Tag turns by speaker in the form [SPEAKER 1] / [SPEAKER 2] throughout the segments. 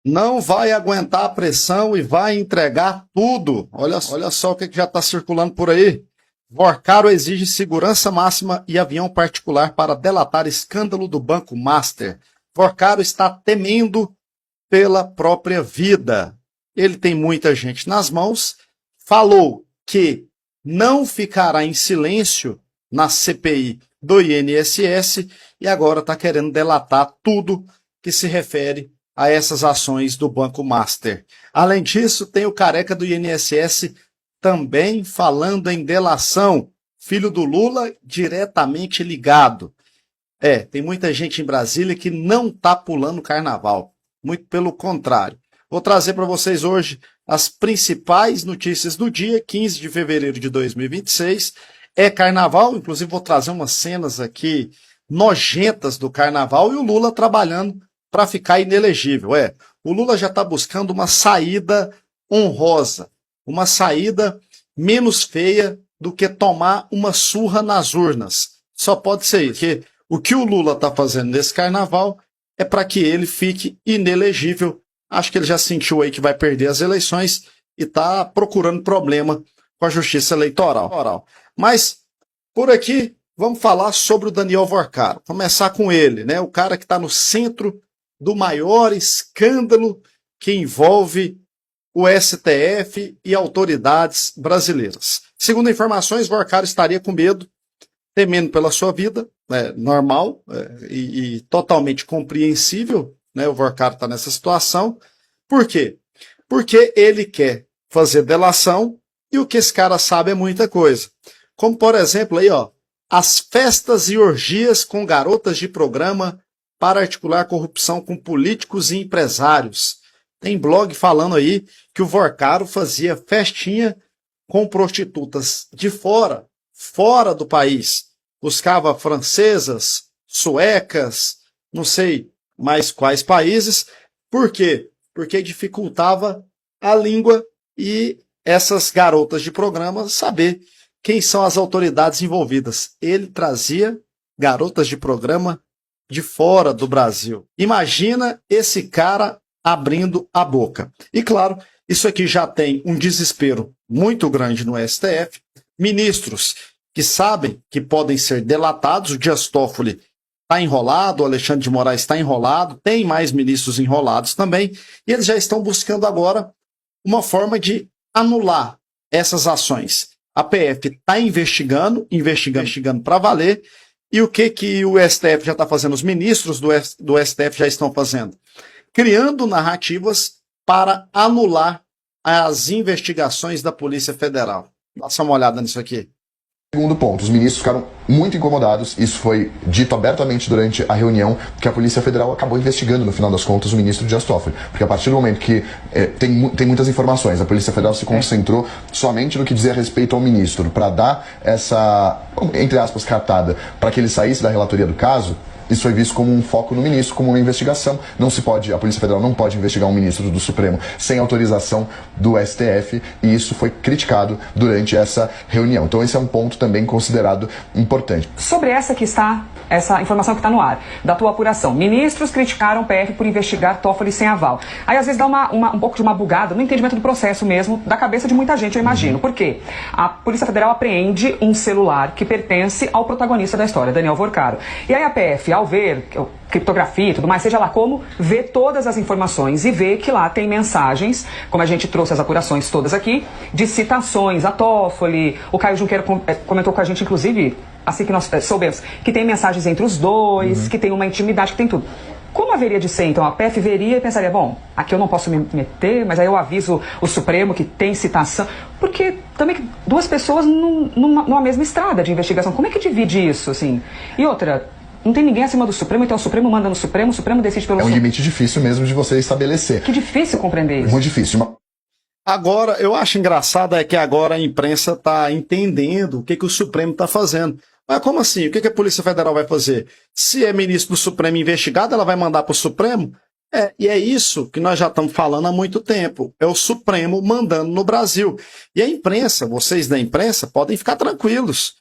[SPEAKER 1] não vai aguentar a pressão e vai entregar tudo. Olha só o que já está circulando por aí. Vorcaro exige segurança máxima e avião particular para delatar escândalo do Banco Master. Vorcaro está temendo pela própria vida. Ele tem muita gente nas mãos, falou que não ficará em silêncio na CPI do INSS e agora está querendo delatar tudo que se refere a essas ações do Banco Master. Além disso, tem o careca do INSS também falando em delação. Filho do Lula diretamente ligado. Tem muita gente em Brasília que não está pulando carnaval. Muito pelo contrário. Vou trazer para vocês hoje as principais notícias do dia, 15 de fevereiro de 2026. É carnaval, inclusive vou trazer umas cenas aqui nojentas do carnaval e o Lula trabalhando para ficar inelegível. O Lula já está buscando uma saída honrosa, uma saída menos feia do que tomar uma surra nas urnas. Só pode ser isso, porque o que o Lula está fazendo nesse carnaval é para que ele fique inelegível. Acho que ele já sentiu aí que vai perder as eleições e está procurando problema com a justiça eleitoral. Mas, por aqui, vamos falar sobre o Daniel Vorcaro. Começar com ele, né? O cara que está no centro do maior escândalo que envolve o STF e autoridades brasileiras. Segundo informações, Vorcaro estaria com medo, temendo pela sua vida, normal e totalmente compreensível, né? O Vorcaro está nessa situação. Por quê? Porque ele quer fazer delação e o que esse cara sabe é muita coisa. Como, por exemplo, aí, as festas e orgias com garotas de programa para articular corrupção com políticos e empresários. Tem blog falando aí que o Vorcaro fazia festinha com prostitutas de fora do país. Buscava francesas, suecas, não sei mais quais países. Por quê? Porque dificultava a língua e essas garotas de programa saber quem são as autoridades envolvidas. Ele trazia garotas de programa de fora do Brasil. Imagina esse cara abrindo a boca. E claro, isso aqui já tem um desespero muito grande no STF. Ministros que sabem que podem ser delatados, o Dias Toffoli está enrolado, o Alexandre de Moraes está enrolado, tem mais ministros enrolados também, e eles já estão buscando agora uma forma de anular essas ações. A PF está investigando para valer. E o que o STF já está fazendo? Os ministros do STF já estão fazendo? Criando narrativas para anular as investigações da Polícia Federal. Dá só uma olhada nisso aqui.
[SPEAKER 2] Segundo ponto, os ministros ficaram muito incomodados, isso foi dito abertamente durante a reunião, que a Polícia Federal acabou investigando, no final das contas, o ministro Dias Toffoli. Porque a partir do momento que tem muitas informações, a Polícia Federal se concentrou somente no que dizia respeito ao ministro, para dar essa, entre aspas, cartada, para que ele saísse da relatoria do caso. Isso foi visto como um foco no ministro, como uma investigação. A Polícia Federal não pode investigar um ministro do Supremo sem autorização do STF, e isso foi criticado durante essa reunião. Então esse é um ponto também considerado importante.
[SPEAKER 3] Sobre essa informação que está no ar, da tua apuração, ministros criticaram o PF por investigar Toffoli sem aval. Aí às vezes dá um pouco de uma bugada no entendimento do processo mesmo, da cabeça de muita gente, eu imagino. Por quê? A Polícia Federal apreende um celular que pertence ao protagonista da história, Daniel Vorcaro. E aí a PF, ao ver criptografia e tudo mais, seja lá como, vê todas as informações e vê que lá tem mensagens, como a gente trouxe as apurações todas aqui, de citações a Toffoli. O Caio Junqueira comentou com a gente, inclusive, assim que nós soubemos, que tem mensagens entre os dois, que tem uma intimidade, que tem tudo. Como haveria de ser, então? A PF veria e pensaria, bom, aqui eu não posso me meter, mas aí eu aviso o Supremo que tem citação. Porque também duas pessoas numa mesma estrada de investigação, como é que divide isso, assim? E outra, não tem ninguém acima do Supremo, então o Supremo manda no Supremo, o Supremo decide pelo Supremo.
[SPEAKER 2] É um limite difícil mesmo de você estabelecer.
[SPEAKER 3] Que difícil compreender isso.
[SPEAKER 2] Muito difícil.
[SPEAKER 1] Agora, eu acho engraçado que agora a imprensa está entendendo o que o Supremo está fazendo. Mas como assim? O que a Polícia Federal vai fazer? Se é ministro do Supremo investigado, ela vai mandar para o Supremo? E é isso que nós já estamos falando há muito tempo. É o Supremo mandando no Brasil. E a imprensa, vocês da imprensa, podem ficar tranquilos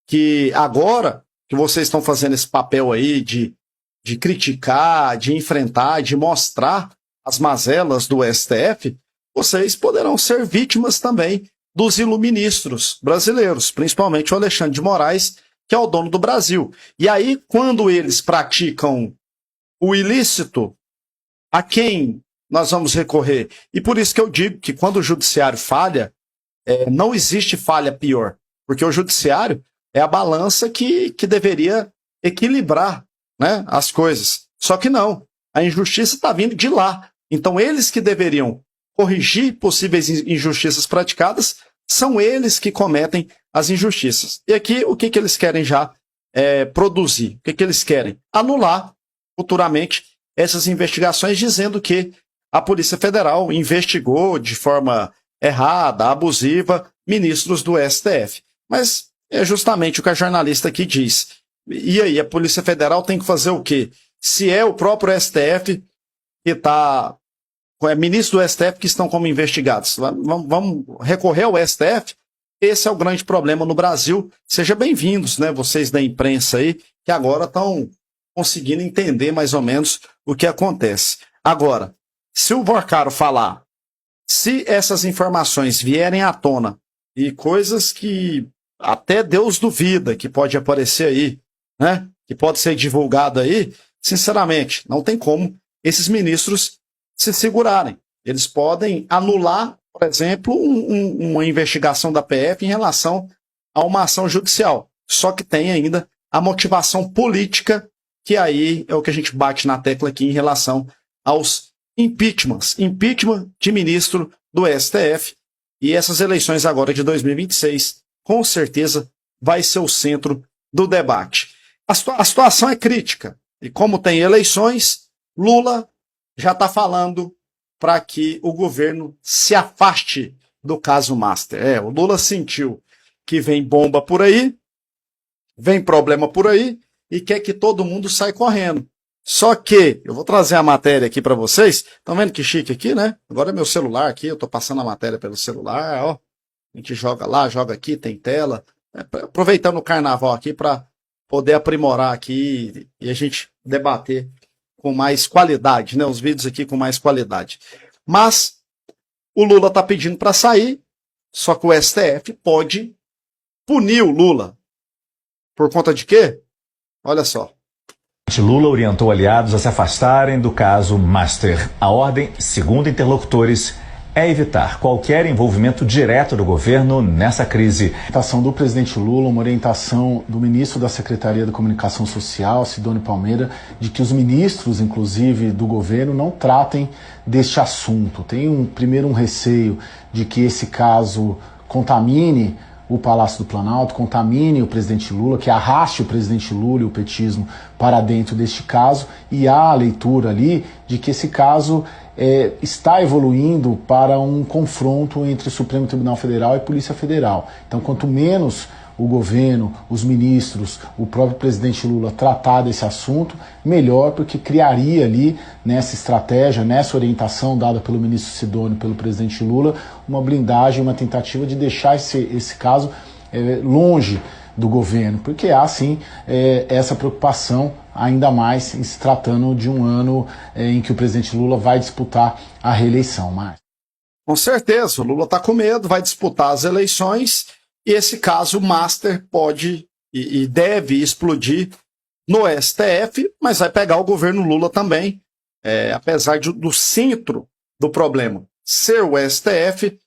[SPEAKER 1] que agora que vocês estão fazendo esse papel aí de criticar, de enfrentar, de mostrar as mazelas do STF, vocês poderão ser vítimas também dos iluministros brasileiros, principalmente o Alexandre de Moraes, que é o dono do Brasil. E aí, quando eles praticam o ilícito, a quem nós vamos recorrer? E por isso que eu digo que quando o judiciário falha, não existe falha pior, porque o judiciário é a balança que deveria equilibrar, né, as coisas. Só que não, a injustiça está vindo de lá. Então eles que deveriam corrigir possíveis injustiças praticadas, são eles que cometem as injustiças. E aqui o que eles querem já produzir? O que eles querem? Anular futuramente essas investigações, dizendo que a Polícia Federal investigou de forma errada, abusiva, ministros do STF. Mas é justamente o que a jornalista aqui diz. E aí, a Polícia Federal tem que fazer o quê? Se é o próprio STF que está... ministros do STF que estão como investigados. Vamos recorrer ao STF? Esse é o grande problema no Brasil. Sejam bem-vindos, né, vocês da imprensa aí, que agora estão conseguindo entender mais ou menos o que acontece. Agora, se o Vorcaro falar, se essas informações vierem à tona, e coisas que até Deus duvida que pode aparecer aí, né, que pode ser divulgado aí, sinceramente, não tem como esses ministros se segurarem. Eles podem anular, por exemplo, uma investigação da PF em relação a uma ação judicial. Só que tem ainda a motivação política, que aí é o que a gente bate na tecla aqui em relação aos impeachments. Impeachment de ministro do STF. E essas eleições agora de 2026, com certeza, vai ser o centro do debate. A situação é crítica. E como tem eleições, Lula já está falando para que o governo se afaste do caso Master. O Lula sentiu que vem bomba por aí, vem problema por aí, e quer que todo mundo saia correndo. Só que, eu vou trazer a matéria aqui para vocês. Estão vendo que chique aqui, né? Agora é meu celular aqui, eu estou passando a matéria pelo celular, ó. A gente joga lá, joga aqui, tem tela. Aproveitando o carnaval aqui para poder aprimorar aqui e a gente debater com mais qualidade, né? Os vídeos aqui com mais qualidade. Mas o Lula está pedindo para sair, só que o STF pode punir o Lula. Por conta de quê? Olha só.
[SPEAKER 4] Lula orientou aliados a se afastarem do caso Master. A ordem, segundo interlocutores, é evitar qualquer envolvimento direto do governo nessa crise.
[SPEAKER 5] A orientação do presidente Lula, uma orientação do ministro da Secretaria da Comunicação Social, Sidônio Palmeira, de que os ministros, inclusive, do governo, não tratem deste assunto. Tem primeiro um receio de que esse caso contamine o Palácio do Planalto, contamine o presidente Lula, que arraste o presidente Lula e o petismo para dentro deste caso, e há a leitura ali de que esse caso está evoluindo para um confronto entre o Supremo Tribunal Federal e Polícia Federal. Então, quanto menos o governo, os ministros, o próprio presidente Lula tratar desse assunto, melhor, porque criaria ali, nessa estratégia, nessa orientação dada pelo ministro Sidônio, pelo presidente Lula, uma blindagem, uma tentativa de deixar esse caso longe do governo, porque há sim essa preocupação, ainda mais em se tratando de um ano em que o presidente Lula vai disputar a reeleição.
[SPEAKER 1] Com certeza, o Lula está com medo, vai disputar as eleições, e esse caso Master pode e deve explodir no STF, mas vai pegar o governo Lula também, apesar do centro do problema ser o STF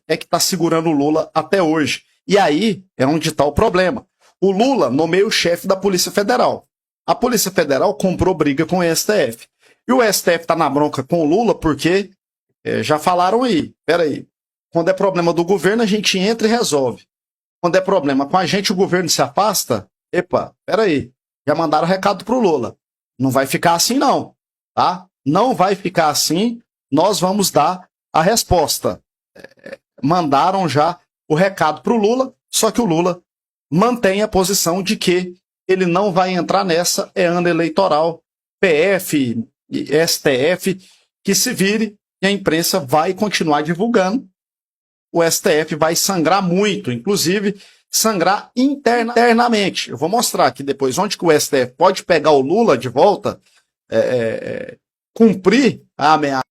[SPEAKER 1] é que está segurando o Lula até hoje. E aí é onde está o problema. O Lula nomeia o chefe da Polícia Federal. A Polícia Federal comprou briga com o STF. E o STF está na bronca com o Lula porque já falaram aí, peraí, quando é problema do governo a gente entra e resolve. Quando é problema com a gente, o governo se afasta. Epa, peraí, já mandaram recado pro Lula. Não vai ficar assim não, tá? Não vai ficar assim, nós vamos dar a resposta. Mandaram já o recado pro Lula, só que o Lula mantém a posição de que ele não vai entrar nessa, é ano eleitoral, PF e STF, que se vire, e a imprensa vai continuar divulgando. O STF vai sangrar muito, inclusive sangrar internamente. Eu vou mostrar aqui depois onde que o STF pode pegar o Lula de volta, cumprir Amém.